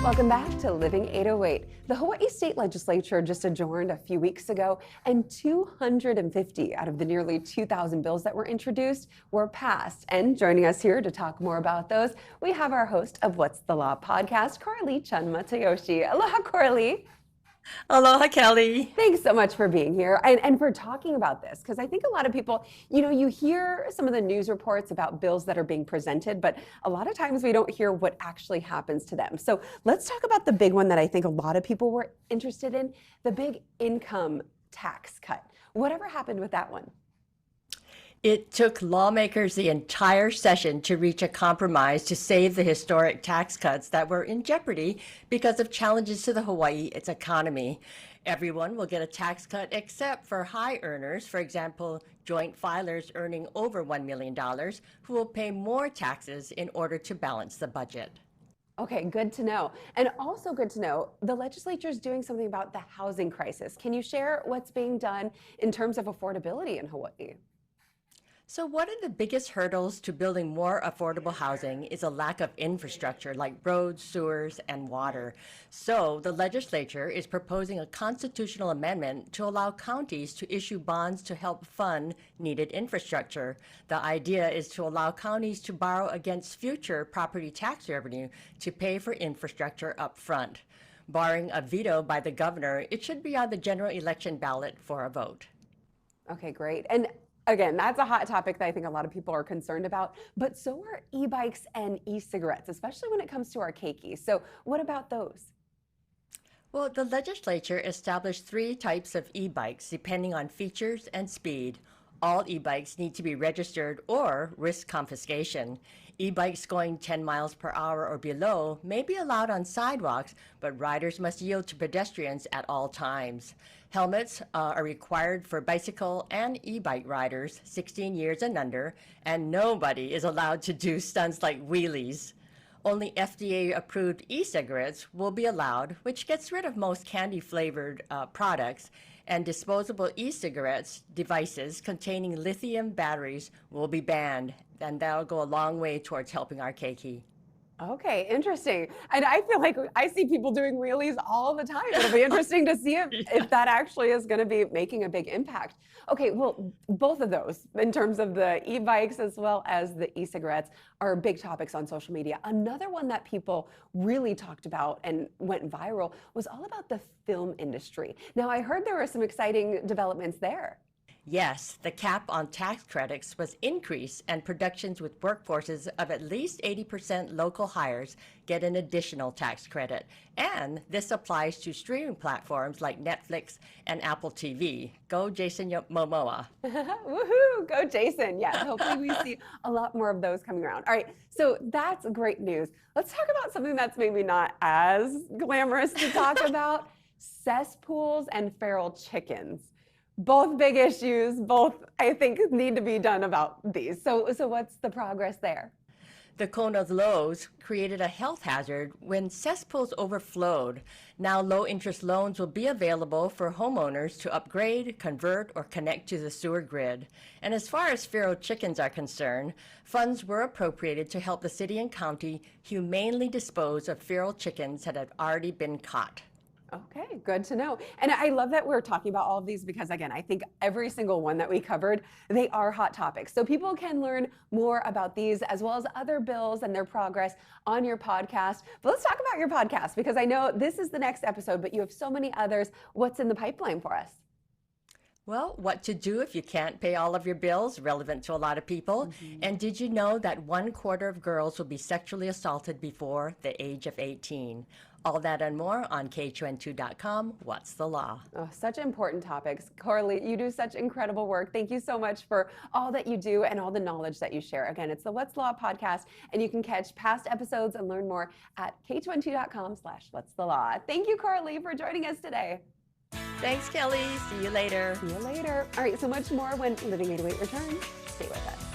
Welcome back to Living 808. The Hawaii State Legislature just adjourned a few weeks ago, and 250 out of the nearly 2,000 bills that were introduced were passed. And joining us here to talk more about those, we have our host of What's the Law podcast, Coralie Chun Matayoshi. Aloha, Coralie. Aloha, Kelly. Thanks so much for being here and for talking about this, because I think a lot of people, you hear some of the news reports about bills that are being presented, but a lot of times we don't hear what actually happens to them. So let's talk about the big one that I think a lot of people were interested in, the big income tax cut. Whatever happened with that one? It took lawmakers the entire session to reach a compromise to save the historic tax cuts that were in jeopardy because of challenges to the its economy. Everyone will get a tax cut except for high earners, for example, joint filers earning over $1 million, who will pay more taxes in order to balance the budget. Okay, good to know. And also good to know, the legislature is doing something about the housing crisis. Can you share what's being done in terms of affordability in Hawaii? So one of the biggest hurdles to building more affordable housing is a lack of infrastructure like roads, sewers, and water. So the legislature is proposing a constitutional amendment to allow counties to issue bonds to help fund needed infrastructure. The idea is to allow counties to borrow against future property tax revenue to pay for infrastructure up front. Barring a veto by the governor, it should be on the general election ballot for a vote. Okay, great. And again, that's a hot topic that I think a lot of people are concerned about, but so are e-bikes and e-cigarettes, especially when it comes to our keiki. So what about those? Well, the legislature established 3 types of e-bikes depending on features and speed. All e-bikes need to be registered or risk confiscation. E-bikes going 10 miles per hour or below may be allowed on sidewalks, but riders must yield to pedestrians at all times. Helmets are required for bicycle and e-bike riders 16 years and under, and nobody is allowed to do stunts like wheelies. Only FDA-approved e-cigarettes will be allowed, which gets rid of most candy-flavored products, and disposable e-cigarettes devices containing lithium batteries will be banned, and that'll go a long way towards helping our keiki. Okay, interesting. And I feel like I see people doing wheelies all the time. It'll be interesting to see if that actually is going to be making a big impact. Okay, well, both of those, in terms of the e-bikes as well as the e-cigarettes, are big topics on social media. Another one that people really talked about and went viral was all about the film industry. Now, I heard there were some exciting developments there. Yes, the cap on tax credits was increased, and productions with workforces of at least 80% local hires get an additional tax credit. And this applies to streaming platforms like Netflix and Apple TV. Go Jason Momoa. Woohoo! Go Jason. Yes, hopefully we see a lot more of those coming around. All right, so that's great news. Let's talk about something that's maybe not as glamorous to talk about, cesspools and feral chickens. Both big issues, both I think need to be done about these. So what's the progress there? The Kona lows created a health hazard when cesspools overflowed. Now low-interest loans will be available for homeowners to upgrade, convert, or connect to the sewer grid. And as far as feral chickens are concerned, funds were appropriated to help the city and county humanely dispose of feral chickens that had already been caught. Okay, good to know. And I love that we're talking about all of these because, again, I think every single one that we covered, they are hot topics. So people can learn more about these as well as other bills and their progress on your podcast. But let's talk about your podcast because I know this is the next episode, but you have so many others. What's in the pipeline for us? Well, what to do if you can't pay all of your bills, relevant to a lot of people. And did you know that 1/4 of girls will be sexually assaulted before the age of 18? All that and more on KHON2.com. What's the Law? Oh, such important topics. Coralie, you do such incredible work. Thank you so much for all that you do and all the knowledge that you share. Again, it's the What's the Law podcast, and you can catch past episodes and learn more at KHON2.com/What's the Law. Thank you, Coralie, for joining us today. Thanks, Kelly. See you later. See you later. All right, so much more when Living 808 returns. Stay with us.